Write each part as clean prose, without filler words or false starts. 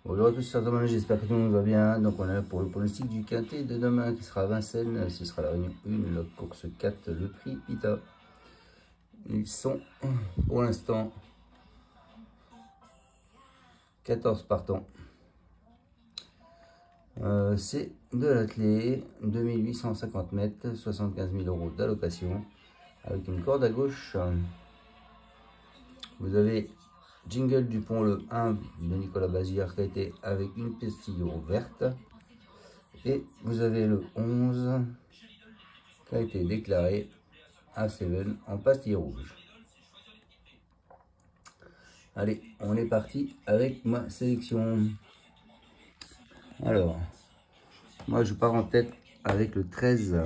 Bonjour à tous, chers abonnés, j'espère que tout le monde va bien. Donc on est là pour le pronostic du quintet de demain qui sera à Vincennes. Ce sera la réunion 1, la course 4, le prix Pita. Ils sont pour l'instant 14 partants. C'est de l'attelé, 2850 mètres, 75 000 euros d'allocation avec une corde à gauche. Vous avez Jingle Dupont, le 1 de Nicolas Bazir qui a été avec une pastille verte. Et vous avez le 11 qui a été déclaré à Seven en pastille rouge. Allez, on est parti avec ma sélection. Alors, moi je pars en tête avec le 13.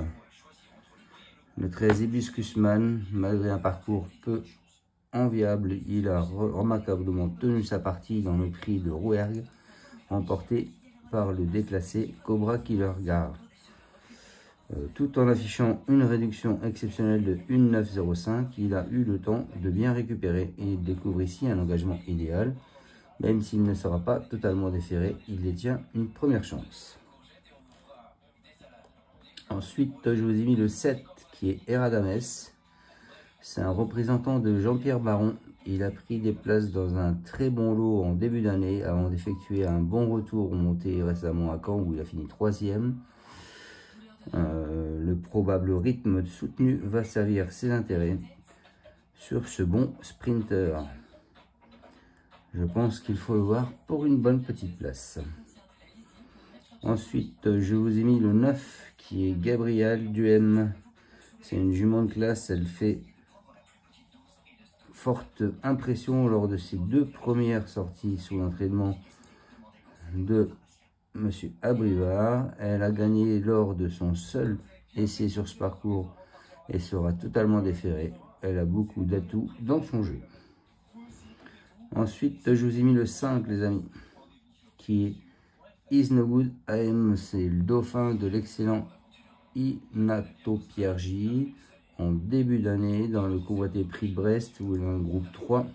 Le 13 Hibiscusman, malgré un parcours peu enviable, il a remarquablement tenu sa partie dans le prix de Rouergue, remporté par le déclassé Cobra Killer Gare. Tout en affichant une réduction exceptionnelle de 1,905, il a eu le temps de bien récupérer et il découvre ici un engagement idéal. Même s'il ne sera pas totalement déféré, il détient une première chance. Ensuite, je vous ai mis le 7 qui est Eradames. C'est un représentant de Jean-Pierre Baron. Il a pris des places dans un très bon lot en début d'année avant d'effectuer un bon retour monté récemment à Caen où il a fini 3e. Le probable rythme soutenu va servir ses intérêts sur ce bon sprinter. Je pense qu'il faut le voir pour une bonne petite place. Ensuite, je vous ai mis le 9 qui est Gabriel Duhem. C'est une jument de classe, elle fait forte impression lors de ses 2 premières sorties sous l'entraînement de Monsieur Abrivard. Elle a gagné lors de son seul essai sur ce parcours et sera totalement déférée. Elle a beaucoup d'atouts dans son jeu. Ensuite, je vous ai mis le 5, les amis, qui est Is No Good AM. C'est le dauphin de l'excellent Inato Piergi en début d'année dans le convoité prix de Brest où il est dans le groupe 3.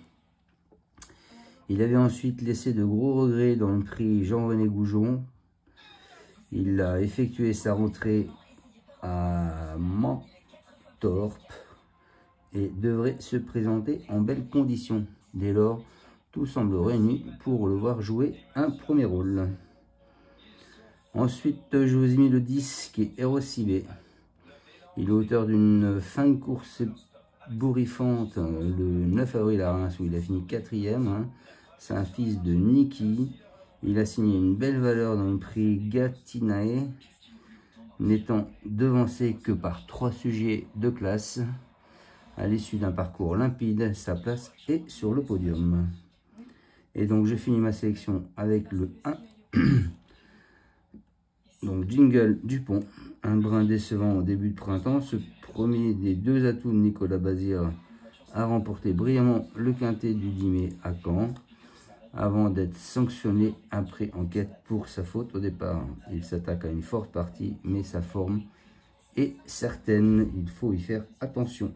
Il avait ensuite laissé de gros regrets dans le prix Jean-René Goujon. Il a effectué sa rentrée à Mentorp et devrait se présenter en belles conditions. Dès lors, tout semble réuni pour le voir jouer un premier rôle. Ensuite, je vous ai mis le 10 qui est Erosibé. Il est auteur d'une fin de course bourrifante le 9 avril à Reims où il a fini 4e. C'est un fils de Niki. Il a signé une belle valeur dans le prix Gatinae, n'étant devancé que par 3 sujets de classe. À l'issue d'un parcours limpide, sa place est sur le podium. Et donc je finis ma sélection avec le 1. Donc Jingle Dupont, un brin décevant au début de printemps. Ce premier des 2 atouts de Nicolas Bazir a remporté brillamment le quintet du 10 mai à Caen, avant d'être sanctionné après enquête pour sa faute au départ. Il s'attaque à une forte partie, mais sa forme est certaine. Il faut y faire attention.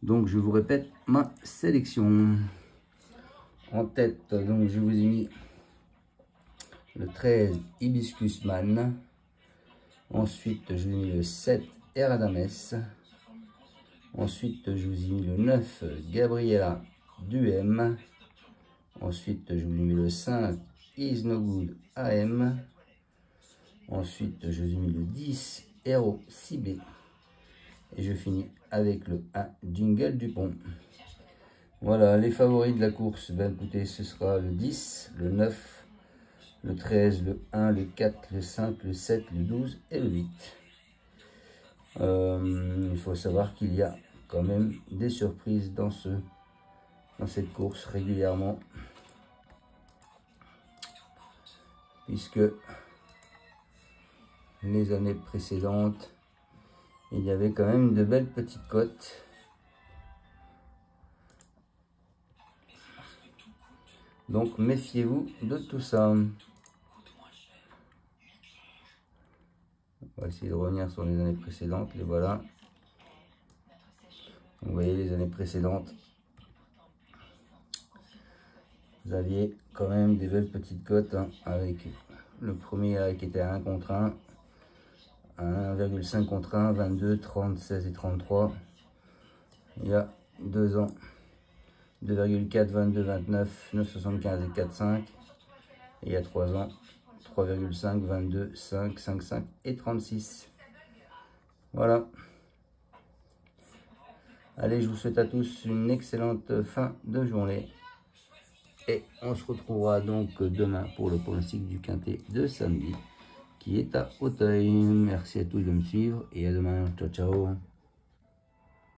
Donc je vous répète ma sélection. En tête, donc je vous ai mis le 13 Hibiscusman. Ensuite, je vous ai mis le 7 Eradames. Ensuite, je vous ai mis le 9 Gabriela Duhem. Ensuite, je vous ai mis le 5 Is No Good AM. Ensuite, je vous ai mis le 10 Hero Cibé. Et je finis avec le 1 Jingle Dupont. Voilà, les favoris de la course. Ben écoutez, ce sera le 10, le 9, le 13, le 1, le 4, le 5, le 7, le 12 et le 8. Il faut savoir qu'il y a quand même des surprises dans cette course régulièrement. Puisque les années précédentes, il y avait quand même de belles petites cotes. Donc méfiez-vous de tout ça. On va essayer de revenir sur les années précédentes. Les voilà. Vous voyez les années précédentes. Vous aviez quand même des belles petites cotes, hein, avec le premier qui était à 1 contre 1, à 1,5 contre 1, 22, 30, 16 et 33. Il y a 2 ans, 2,4, 22, 29, 9,75 et 4,5. Et il y a 3 ans, 3,5, 22, 5, 5, 5 et 36. Voilà. Allez, je vous souhaite à tous une excellente fin de journée. Et on se retrouvera donc demain pour le pronostic du quintet de samedi qui est à Auteuil. Merci à tous de me suivre et à demain. Ciao, ciao.